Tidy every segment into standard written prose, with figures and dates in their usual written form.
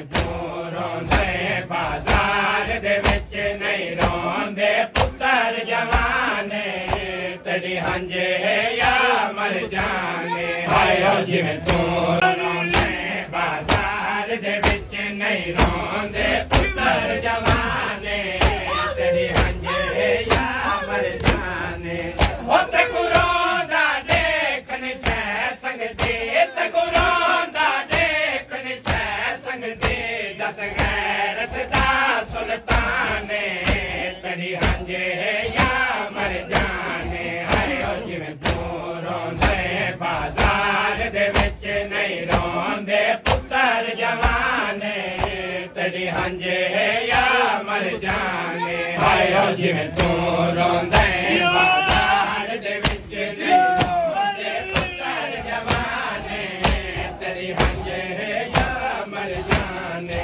ਤੂੰ ਰੋਂਦੇ ਬਾਜ਼ਾਰ ਦੇ ਵਿੱਚ ਨਹੀਂ ਰੋਂਦੇ ਪੁੱਤਰ ਜਵਾਨੇ ਤੇਰੀ ਹੰਝੇ ਜਾਂ ਮਰ ਜਾਣੇ ਹਾਏ ਜਿਵੇਂ ਤੂੰ ਰੋਂਦੇ ਬਾਜ਼ਾਰ ਦੇ ਵਿੱਚ ਨਹੀਂ ਰੋਂਦੇ ਪੁੱਤਰ ਜਵਾਨੇ ਤੇਰੀ ਹੰਝੇ ਜਾਂ ਮਰ ਜਾਣੇ ਉਹ ਤੇ ਗੁਰੂ ਦਾ ਦੇਖਣ ਸੈ ਸੰਗਤੇ ਤੇ ਗੁਰੂ ਦਾ ਦੇਖਣ ਸੈ ਸੰਗਤੇ ਦਸ ਗੈਰਤ ਦਾ ਸੁਲਤਾਨ ਤੇਰੀ ਹੰਝੇ ਜਾਂ ਮਰ ਜਾਣੇ ਹਾਏ ਜਿਵੇਂ ਤੂੰ ਰੋਂਦੇ ਬਾਜ਼ਾਰ ਦੇ ਵਿੱਚ ਨਹੀਂ ਰੋਂਦੇ ਪੁੱਤਰ ਜਵਾਨੇ ਤੇਰੀ ਹੰਝੇ ਜਾਂ ਮਰ ਜਾਣੇ ਹਾਏ ਜਿਵੇਂ ਤੂੰ ਰੋਂਦੇ ਬਾਜ਼ਾਰ ਦੇ ਵਿੱਚ ਨਹੀਂ ਰੋਂਦੇ ਪੁੱਤਰ ਜਵਾਨੇ ਤੇਰੀ ਹੰਝੇ ਜਾਂ ਮਰ ਜਾਣੇ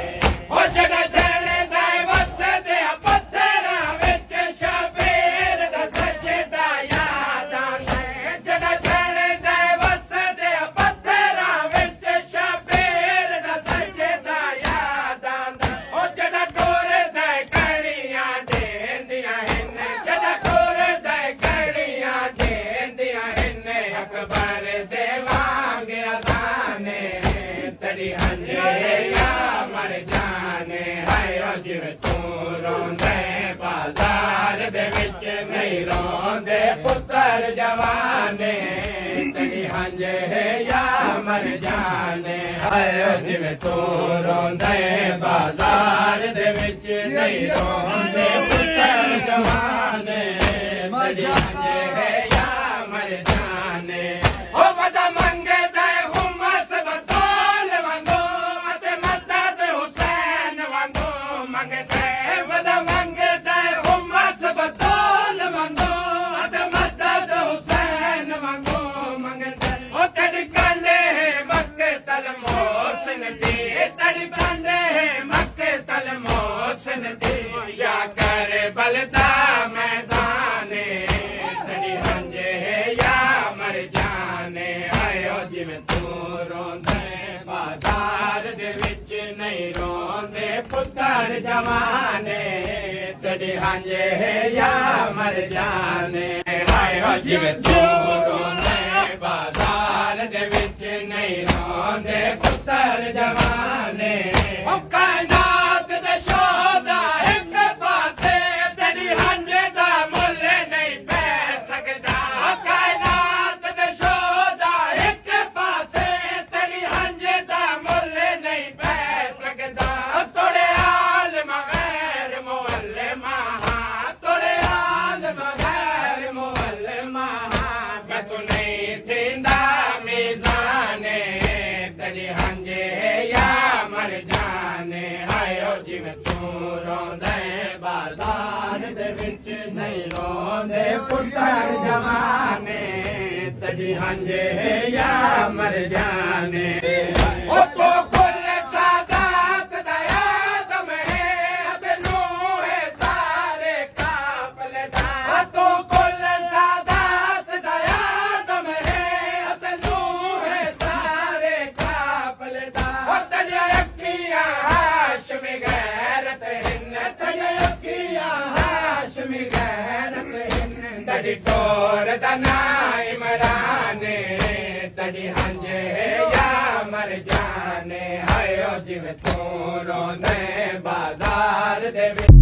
ਹੋ ਜਗਾ ਚੜਦਾ ਵਸਦੇ ਪੱਥਰਾਂ ਵਿੱਚ ਸ਼ਬੀਰ ਦਾ ਸਜਦਾ ਯਾਦ ਆਉਂਦਾ ਜਗਾ ਚੜਦਾ ਵਸਦੇ ਪੱਥਰਾਂ ਵਿੱਚ ਸ਼ਬੀਰ ਦਾ ਸਜਦਾ ਯਾਦ ਆਉਂਦਾ ਉਹ ਜਗਾ ਟੋਰਦਾ ਕੜੀਆਂ ਦੇਂਦੀਆਂ ਹਨ ਜਗਾ ਟੋਰਦਾ ਕੜੀਆਂ ਦੇਂਦੀਆਂ ਹਨ ਅਕਬਰ ਦੇ ਵਾਂਗ ਅਜ਼ਾਨੇ ਤੇਰੀ ਹੰਝੇ ਜਾਂ ਮਰ ਜਾਣੇ ਹਾਏ ਜਿਵੇਂ ਤੂੰ ਰੋਂਦੇ ਬਾਜ਼ਾਰ ਦੇ ਵਿੱਚ ਨਹੀਂ ਰੋਂਦੇ ਪੁੱਤਰ ਜਵਾਨੇ ਤੇਰੀ ਹੰਝੇ ਜਾਂ ਮਰ ਜਾਣੇ ਹਾਏ ਜਿਵੇਂ ਤੂੰ ਰੋਂਦੇ ਬਾਜ਼ਾਰ ਦੇ ਵਿੱਚ ਨਹੀਂ ਰੋਂਦੇ ਪੁੱਤਰ ਜਵਾਨੇ ਤੇਰੀ ਹੰਝੇ ਜਾਂ ਮਰ ਜਾਣੇ ਉਹ ਵਦਾ ਮੰਗਦਾ ਹੁਮਸ ਬਤੌਲ ਵਾਂਗੋ ਅਤੇ ਮਦਦ ਹੁਸੈਨ ਵਾਂਗੋ ਮੰਗਦਾ ਵਦਾ ਮੰਗਦਾ ਹੁਮਸ ਬਤੌਲ ਵਾਂਗੋ ਅਤੇ ਮਦਦ ਹੁਸੈਨ ਵਾਂਗੋ ਮੰਗਦਾ ਉਹ ਤੜਕੰਦੇ ਮੱਕੇ ਤਲ ਮੋਸਨ ਦੀ ਤੜਕੰਦੇ ਮੱਕੇ ਤਲ ਮੋਸਨ ਦੀ ਯਾ ਕਰ ਬਲਦਾ ਮੈਦਾਨੇ ਤੇਰੀ ਹੰਝੇ ਜਾਂ ਮਰ ਜਾਣੇ ਹਾਏ ਜਿਵੇਂ ਤੂੰ ਰੋਂਦੇ ਬਾਜ਼ਾਰ ਦੇ ਵਿੱਚ ਨਹੀਂ ਰੋਂਦੇ ਪੁੱਤਰ ਜਵਾਨੇ ਤੇਰੀ ਹੰਝੇ ਜਾਂ ਮਰ ਜਾਣੇ ਹਾਏ ਜਿਵੇਂ ਤੂੰ ਰੋਂਦੇ ਬਾਜ਼ਾਰ ਦੇ ਵਿੱਚ ਨਹੀਂ ਰੋਂਦੇ ਪੁੱਤਰ ਜਵਾਨੇ ਉਹ ਕਾਇਨਾਤ ਦੇ ਸ਼ੋਹਦਾ ਇੱਕ ਪਾਸੇ ਤੇਰੀ ਹੰਝੇ ਦਾ ਮੁੱਲ ਨਹੀਂ ਪੈ ਸਕਦਾ ਕਾਇਨਾਤ ਦੇ ਸ਼ੋਹਦਾ ਇੱਕ ਪਾਸੇ ਤੇਰੀ ਹੰਝੇ ਦਾ ਮੁੱਲ ਨਹੀਂ ਪੈ ਸਕਦਾ ਤੋੜੇ ਆਲਮ ਗੈਰ ਮੁਅੱਲਮਾ ਤੋੜੇ ਆਲਮ ਗੈਰ ਮੁਅੱਲਮਾ ਮੈਂ ਤੂੰ ਨਹੀਂ ਥਿੰਦਾ ਮੀਜ਼ਾਨੇ ਤੇਰੀ ਹੰਝੇ ਜਾਂ ਮਰ ਜਾਣੇ ਹਾਏ ਜਿਵੇਂ ਤੂੰ ਰੋਂਦੇ ਬਾਜ਼ਾਰ ਦੇ ਵਿੱਚ ਨਹੀਂ ਰੋਂਦੇ ਪੁੱਤਰ ਜਵਾਨੇ ਤੇਰੀ ਹੰਝੇ ਜਾਂ ਮਰ ਜਾਣੇ ਉਹ ਤੋ ਕੁੱਲ ਸਾਦਾਤ ਦਾ ਆਦਮ ਹੈ ਅਤੇ ਨੂਹ ਹੈ ਸਾਰੇ ਕਾਫਲੇ ਦਾ ਉਹ ਤੋ ਕੁੱਲ ਸਾਦਾਤ ਦਾ ਆਦਮ ਹੈ ਅਤੇ ਨੂਹ ਹੈ ਸਾਰੇ ਕਾਫਲੇ ਦਾ ਉਹ ਤੇਰੀਆਂ ਅੱਖੀਆਂ ਹਾਸ਼ਮੀ ਗੈਰਤ ਹਨ ਤੇਰੀਆਂ ਅੱਖੀਆਂ ਹਾਸ਼ਮੀ ਗੈਰਤ ਹਨ ਤੇਰੀ ਟੋਰ ਦਾ ਨਾਂ ਇਮਰਾਨੇ ਤੇਰੀ ਹੰਝੇ ਜਾਂ ਮਰ ਜਾਣੇ ਹਾਏ ਜਿਵੇਂ ਤੂੰ ਰੋਂਦੇ ਬਾਜ਼ਾਰ ਦੇ ਵਿੱਚ